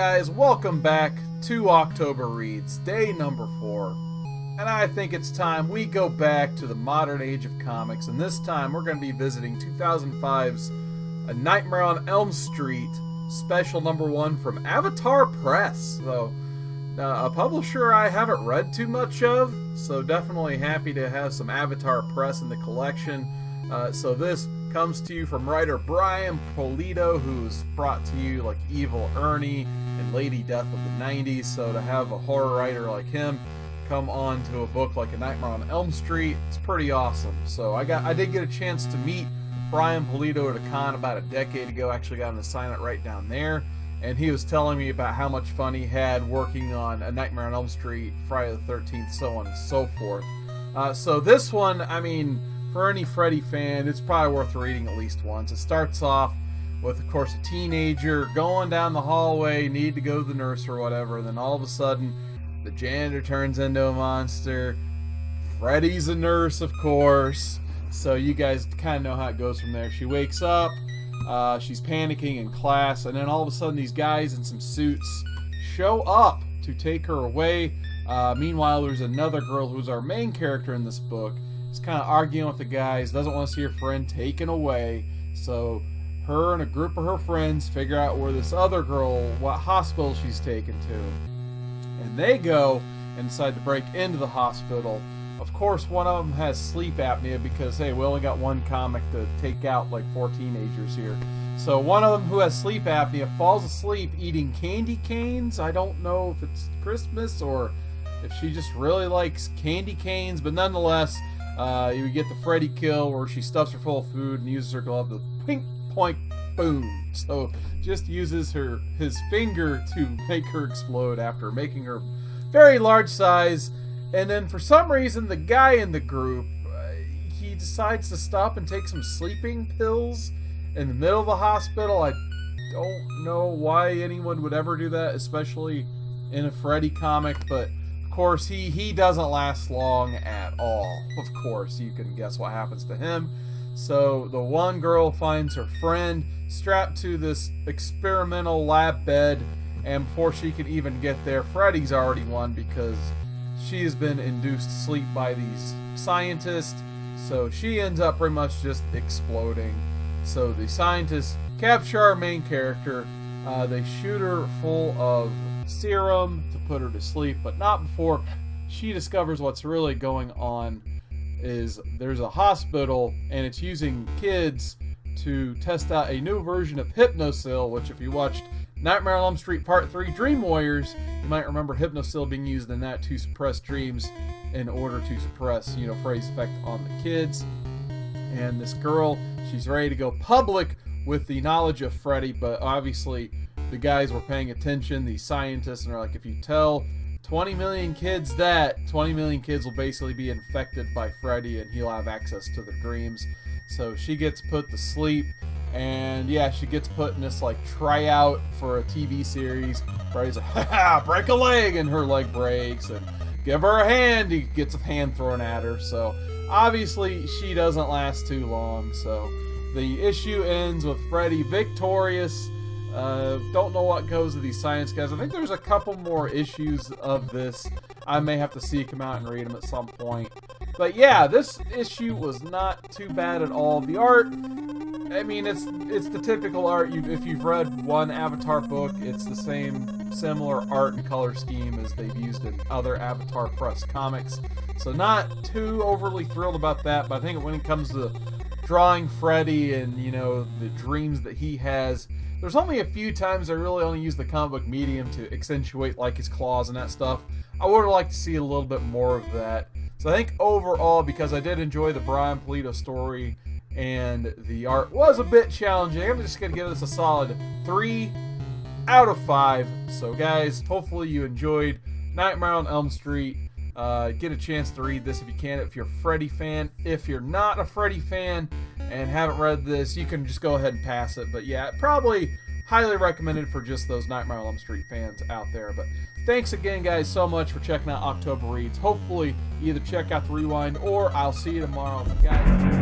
guys, welcome back to October Reads, day number 4. And I think it's time we go back to the modern age of comics, and this time we're going to be visiting 2005's A Nightmare on Elm Street, special number 1 from Avatar Press. So, a publisher I haven't read too much of, so definitely happy to have some Avatar Press in the collection. So this comes to you from writer Brian Pulido, who's brought to you like Evil Ernie and Lady Death of the 90s. So to have a horror writer like him come on to a book like A Nightmare on Elm Street, it's pretty awesome. So I did get a chance to meet Brian Pulido at a con about a decade ago. Actually got him to sign it right down there. And he was telling me about how much fun he had working on A Nightmare on Elm Street, Friday the 13th, so on and so forth. So this one, I mean, for any Freddy fan, it's probably worth reading at least once. It starts off with, of course, a teenager going down the hallway, need to go to the nurse or whatever, and then all of a sudden, the janitor turns into a monster. Freddy's a nurse, of course. So you guys kind of know how it goes from there. She wakes up, she's panicking in class, and then all of a sudden these guys in some suits show up to take her away. Meanwhile, there's another girl who's our main character in this book. She's kind of arguing with the guys, doesn't want to see her friend taken away. So her and a group of her friends figure out where this other girl, what hospital she's taken to. And they go and decide to break into the hospital. Of course, one of them has sleep apnea because, hey, we only got one comic to take out like 4 teenagers here. So one of them who has sleep apnea falls asleep eating candy canes. I don't know if it's Christmas or if she just really likes candy canes, but nonetheless, you get the Freddy kill where she stuffs her full of food and uses her glove to pink, point, boom. So just uses his finger to make her explode after making her very large size. And then for some reason, the guy in the group, he decides to stop and take some sleeping pills in the middle of the hospital. I don't know why anyone would ever do that, especially in a Freddy comic, but of course, he doesn't last long at all. Of course, you can guess what happens to him. So the one girl finds her friend strapped to this experimental lab bed, and before she can even get there, Freddy's already won because she has been induced to sleep by these scientists. So she ends up pretty much just exploding. So the scientists capture our main character. They shoot her full of serum to put her to sleep, but not before she discovers what's really going on. Is there's a hospital and it's using kids to test out a new version of Hypnosil, which if you watched Nightmare on Elm Street Part 3 Dream Warriors, you might remember Hypnosil being used in that to suppress dreams in order to suppress, Freddy's effect on the kids. And this girl, she's ready to go public with the knowledge of Freddy, but obviously the guys were paying attention, the scientists, and are like, if you tell 20 million kids that, 20 million kids will basically be infected by Freddy and he'll have access to their dreams. So she gets put to sleep, and yeah, she gets put in this like tryout for a TV series. Freddy's like, ha, break a leg, and her leg breaks, and give her a hand, he gets a hand thrown at her. So obviously she doesn't last too long. So the issue ends with Freddy victorious. Don't know what goes to these science guys. I think there's a couple more issues of this. I may have to seek them out and read them at some point. But yeah, this issue was not too bad at all. The art, I mean, it's the typical art. If you've read one Avatar book, it's the same similar art and color scheme as they've used in other Avatar Press comics. So not too overly thrilled about that, but I think when it comes to drawing Freddy and, the dreams that he has, there's only a few times I really only use the comic book medium to accentuate like his claws and that stuff. I would have liked to see a little bit more of that. So I think overall, because I did enjoy the Brian Pulido story and the art was a bit challenging, I'm just going to give this a solid 3 out of 5. So guys, hopefully you enjoyed Nightmare on Elm Street. Get a chance to read this if you can, if you're a Freddy fan. If you're not a Freddy fan and haven't read this, you can just go ahead and pass it. But yeah, probably highly recommended for just those Nightmare on Elm Street fans out there. But thanks again, guys, so much for checking out October Reads. Hopefully, either check out the Rewind or I'll see you tomorrow. Guys.